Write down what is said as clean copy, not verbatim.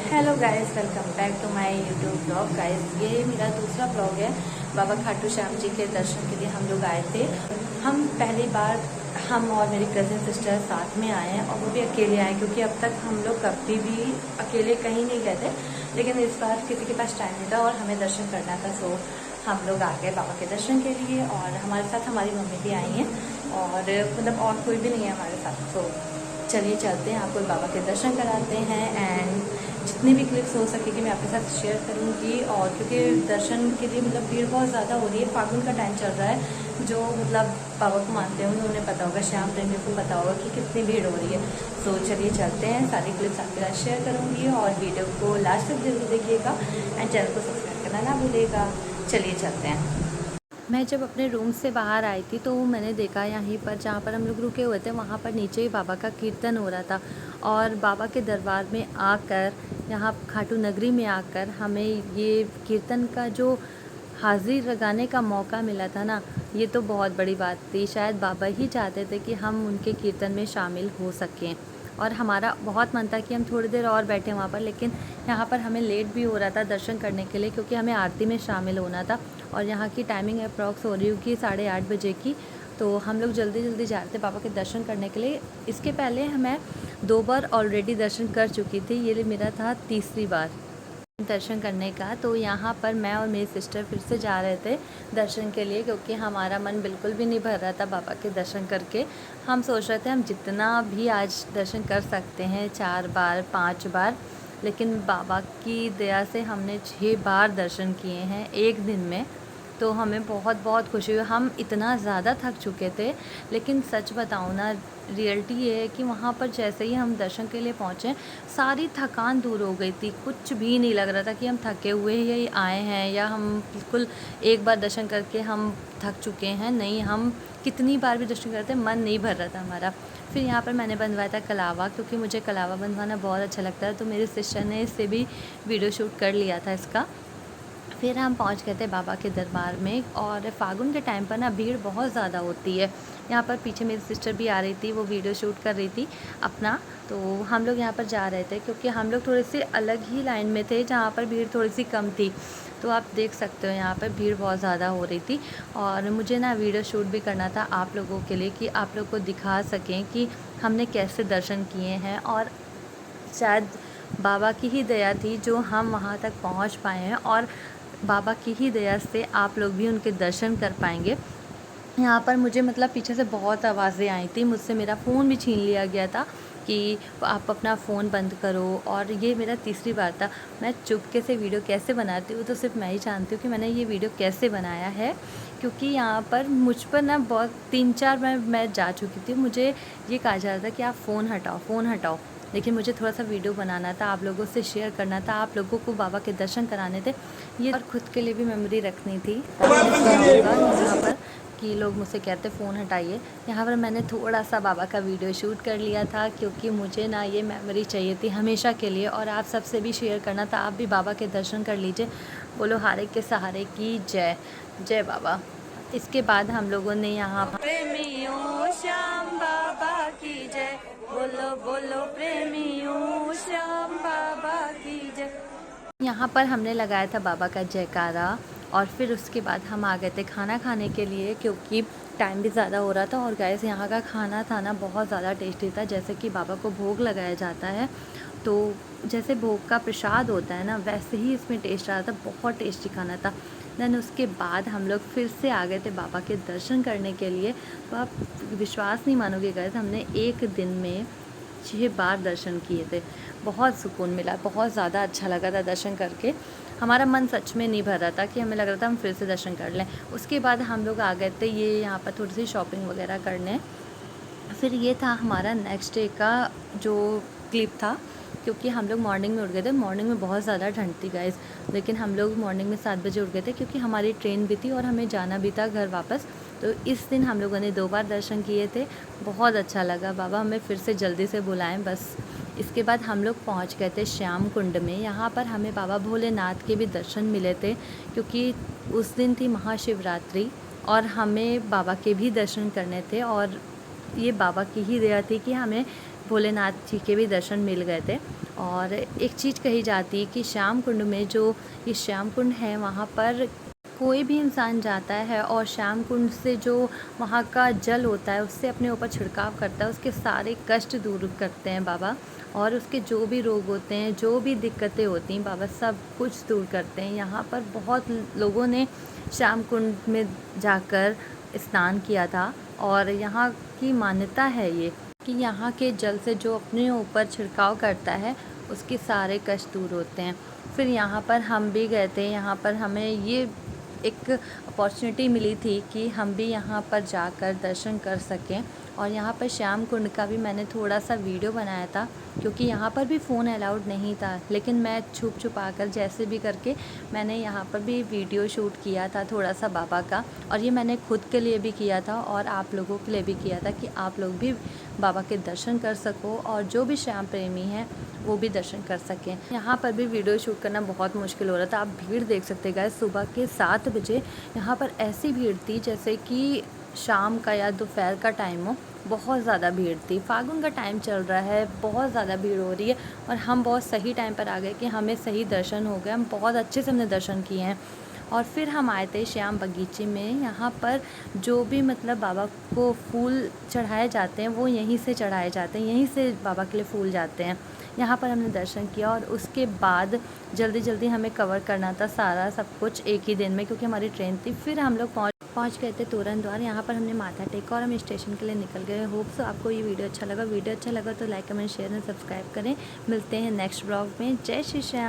Hello guys, welcome back to my YouTube blog. Guys, ये मेरा दूसरा ब्लॉग है। बाबा खाटू श्याम जी के दर्शन के लिए हम लोग आए थे। हम पहली बार हम और मेरी कज़न सिस्टर साथ में आए हैं, और वो भी अकेले आए, क्योंकि अब तक हम लोग कभी भी अकेले कहीं नहीं गए थे। लेकिन इस बार किसी के पास टाइम नहीं था और हमें दर्शन करना था, सो हम लोग आ गए बाबा के दर्शन के लिए। और हमारे साथ हमारी मम्मी भी आई हैं, और मतलब और कोई भी नहीं है हमारे साथ। तो चलिए चलते हैं, आपको बाबा के दर्शन कराते हैं। एंड जितनी भी क्लिप्स हो सकेगी मैं आपके साथ शेयर करूंगी। और क्योंकि दर्शन के लिए मतलब भीड़ बहुत ज़्यादा हो रही है, फागुन का टाइम चल रहा है। जो मतलब बाबा को मानते हैं उन्हें पता होगा, श्याम प्रेमी को पता होगा कि कितनी भीड़ हो रही है। तो चलिए चलते हैं, सारी क्लिप्स आपके साथ शेयर करूँगी, और वीडियो को लास्ट तक जरूर देखिएगा एंड चैनल को सब्सक्राइब करना ना भूलिएगा। चलिए चलते हैं। मैं जब अपने रूम से बाहर आई थी तो मैंने देखा यहीं पर, जहाँ पर हम लोग रुके हुए थे, वहाँ पर नीचे ही बाबा का कीर्तन हो रहा था। और बाबा के दरबार में आकर, यहाँ खाटू नगरी में आकर हमें ये कीर्तन का जो हाजिरी लगाने का मौका मिला था ना, ये तो बहुत बड़ी बात थी। शायद बाबा ही चाहते थे कि हम उनके कीर्तन में शामिल हो सकें। और हमारा बहुत मन था कि हम थोड़ी देर और बैठे वहाँ पर, लेकिन यहाँ पर हमें लेट भी हो रहा था दर्शन करने के लिए, क्योंकि हमें आरती में शामिल होना था। और यहाँ की टाइमिंग अप्रॉक्स हो रही होगी 8:30 बजे की। तो हम लोग जल्दी जल्दी जा रहे थे बाबा के दर्शन करने के लिए। इसके पहले मैं 2 बार ऑलरेडी दर्शन कर चुकी थी, ये मेरा था तीसरी बार दर्शन करने का। तो यहाँ पर मैं और मेरी सिस्टर फिर से जा रहे थे दर्शन के लिए, क्योंकि हमारा मन बिल्कुल भी नहीं भर रहा था बाबा के दर्शन करके। हम सोच रहे थे हम जितना भी आज दर्शन कर सकते हैं, 4 बार 5 बार, लेकिन बाबा की दया से हमने 6 बार दर्शन किए हैं एक दिन में। तो हमें बहुत बहुत खुशी हुई। हम इतना ज़्यादा थक चुके थे, लेकिन सच बताऊँ ना, रियलिटी ये है कि वहाँ पर जैसे ही हम दर्शन के लिए पहुँचे, सारी थकान दूर हो गई थी। कुछ भी नहीं लग रहा था कि हम थके हुए ही आए हैं, या हम बिल्कुल एक बार दर्शन करके हम थक चुके हैं। नहीं, हम कितनी बार भी दर्शन करते, मन नहीं भर रहा था हमारा। फिर यहाँ पर मैंने बनवाया था कलावा, क्योंकि मुझे कलावा बनवाना बहुत अच्छा लगता है। तो मेरे सिस्टर ने इससे भी वीडियो शूट कर लिया था इसका। फिर हम पहुंच गए थे बाबा के दरबार में। और फागुन के टाइम पर ना भीड़ बहुत ज़्यादा होती है। यहाँ पर पीछे मेरी सिस्टर भी आ रही थी, वो वीडियो शूट कर रही थी अपना। तो हम लोग यहाँ पर जा रहे थे, क्योंकि हम लोग थोड़े से अलग ही लाइन में थे, जहाँ पर भीड़ थोड़ी सी कम थी। तो आप देख सकते हो यहाँ पर भीड़ बहुत ज़्यादा हो रही थी। और मुझे ना वीडियो शूट भी करना था आप लोगों के लिए, कि आप लोग को दिखा सकें कि हमने कैसे दर्शन किए हैं। और शायद बाबा की ही दया थी जो हम वहाँ तक पहुँच पाए हैं, और बाबा की ही दया से आप लोग भी उनके दर्शन कर पाएंगे। यहाँ पर मुझे मतलब पीछे से बहुत आवाज़ें आई थी, मुझसे मेरा फ़ोन भी छीन लिया गया था कि आप अपना फ़ोन बंद करो। और ये मेरा तीसरी बार था। मैं चुपके से वीडियो कैसे बनाती हूँ तो सिर्फ मैं ही जानती हूँ कि मैंने ये वीडियो कैसे बनाया है, क्योंकि यहाँ पर मुझ पर ना बहुत 3-4 बार मैं जा चुकी थी। मुझे ये कहा जा रहा था कि आप फ़ोन हटाओ, फ़ोन हटाओ, लेकिन मुझे थोड़ा सा वीडियो बनाना था, आप लोगों से शेयर करना था, आप लोगों को बाबा के दर्शन कराने थे ये, और ख़ुद के लिए भी मेमोरी रखनी थी। यहाँ पर कि लोग मुझसे कहते फ़ोन हटाइए, यहाँ पर मैंने थोड़ा सा बाबा का वीडियो शूट कर लिया था, क्योंकि मुझे ना ये मेमोरी चाहिए थी हमेशा के लिए। और आप सबसे भी शेयर करना था, आप भी बाबा के दर्शन कर लीजिए। बोलो हारे के सहारे की जय, जय बाबा। इसके बाद हम लोगों ने यहाँ प्रेमियों श्याम बाबा की जय, बोलो बोलो प्रेमियों श्याम बाबा की जय। यहाँ पर हमने लगाया था बाबा का जयकारा। और फिर उसके बाद हम आ गए थे खाना खाने के लिए, क्योंकि टाइम भी ज़्यादा हो रहा था। और गाइस, यहाँ का खाना था ना बहुत ज़्यादा टेस्टी था। जैसे कि बाबा को भोग लगाया जाता है, तो जैसे भोग का प्रसाद होता है ना, वैसे ही इसमें टेस्ट आ रहा था। बहुत टेस्टी खाना था। देन उसके बाद हम लोग फिर से आ गए थे बाबा के दर्शन करने के लिए। तो आप विश्वास नहीं मानोगे गाइस, हमने एक दिन में 6 बार दर्शन किए थे। बहुत सुकून मिला, बहुत ज़्यादा अच्छा लगा था दर्शन करके। हमारा मन सच में नहीं भर रहा था, कि हमें लग रहा था हम फिर से दर्शन कर लें। उसके बाद हम लोग आ गए थे ये यहाँ पर थोड़ी सी शॉपिंग वगैरह करने। फिर ये था हमारा नेक्स्ट डे का जो क्लिप था, क्योंकि हम लोग मॉर्निंग में उठ गए थे। मॉर्निंग में बहुत ज़्यादा ठंड थी गाइस, लेकिन हम लोग मॉर्निंग में 7 बजे उठ गए थे, क्योंकि हमारी ट्रेन भी थी और हमें जाना भी था घर वापस। तो इस दिन हम लोगों ने 2 बार दर्शन किए थे। बहुत अच्छा लगा, बाबा हमें फिर से जल्दी से बुलाएं बस। इसके बाद हम लोग पहुंच गए थे श्याम कुंड में। यहाँ पर हमें बाबा भोलेनाथ के भी दर्शन मिले थे, क्योंकि उस दिन थी महाशिवरात्रि और हमें बाबा के भी दर्शन करने थे। और ये बाबा की ही दया थी कि हमें भोलेनाथ जी के भी दर्शन मिल गए थे। और एक चीज़ कही जाती है कि श्याम कुंड में जो ये श्याम कुंड है वहाँ पर कोई भी इंसान जाता है और श्याम कुंड से जो वहाँ का जल होता है उससे अपने ऊपर छिड़काव करता है, उसके सारे कष्ट दूर करते हैं बाबा। और उसके जो भी रोग होते हैं, जो भी दिक्कतें होती हैं, बाबा सब कुछ दूर करते हैं। यहाँ पर बहुत लोगों ने श्याम कुंड में जाकर स्नान किया था और यहाँ की मान्यता है ये कि यहाँ के जल से जो अपने ऊपर छिड़काव करता है उसके सारे कष्ट दूर होते हैं। फिर यहाँ पर हम भी गए थे, यहाँ पर हमें ये एक अपॉर्चुनिटी मिली थी कि हम भी यहाँ पर जाकर दर्शन कर सकें। और यहाँ पर श्याम कुंड का भी मैंने थोड़ा सा वीडियो बनाया था, क्योंकि यहाँ पर भी फ़ोन अलाउड नहीं था, लेकिन मैं छुपा कर जैसे भी करके मैंने यहाँ पर भी वीडियो शूट किया था थोड़ा सा बाबा का। और ये मैंने खुद के लिए भी किया था और आप लोगों के लिए भी किया था कि आप लोग भी बाबा के दर्शन कर सको और जो भी श्याम प्रेमी हैं वो भी दर्शन कर सकें। यहाँ पर भी वीडियो शूट करना बहुत मुश्किल हो रहा था। आप भीड़ देख सकते हैं, सुबह के 7 बजे यहाँ पर ऐसी भीड़ थी जैसे कि शाम का या दोपहर का टाइम हो। बहुत ज़्यादा भीड़ थी, फागुन का टाइम चल रहा है, बहुत ज़्यादा भीड़ हो रही है। और हम बहुत सही टाइम पर आ गए कि हमें सही दर्शन हो गए, हम बहुत अच्छे से हमने दर्शन किए हैं। और फिर हम आए थे श्याम बगीचे में। यहाँ पर जो भी मतलब बाबा को फूल चढ़ाए जाते हैं वो यहीं से चढ़ाए जाते हैं, यहीं से बाबा के लिए फूल जाते हैं। यहाँ पर हमने दर्शन किया और उसके बाद जल्दी हमें कवर करना था सारा सब कुछ एक ही दिन में, क्योंकि हमारी ट्रेन थी। फिर हम लोग पहुँच गए थे तोरण द्वार। यहाँ पर हमने माथा टेका और हम स्टेशन के लिए निकल गए। होप सो आपको ये वीडियो अच्छा लगा। वीडियो अच्छा लगा तो like comment share and subscribe करें। मिलते हैं नेक्स्ट ब्लॉग में। जय श्री श्याम।